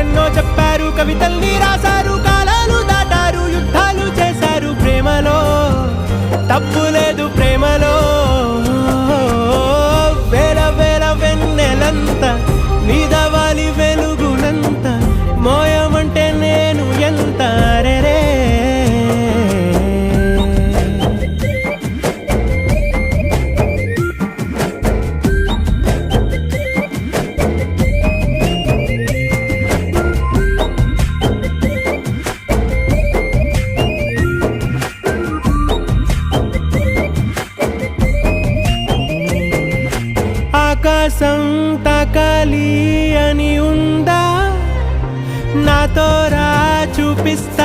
కథలెన్నో చెప్పారు, కవితల్ని రాశారు, కాలాలు దాటారు, యుద్ధాలు చేశారు. ప్రేమలో తప్పు లేదు, ప్రేమలో వేల వేల వెన్నెలంత నీదవాలి వెలుగునంత మోయమంటే నేను ఎంత రే. ఆకాశం తాకాలి అని ఉందా, నాతో రా చూపిస్తా.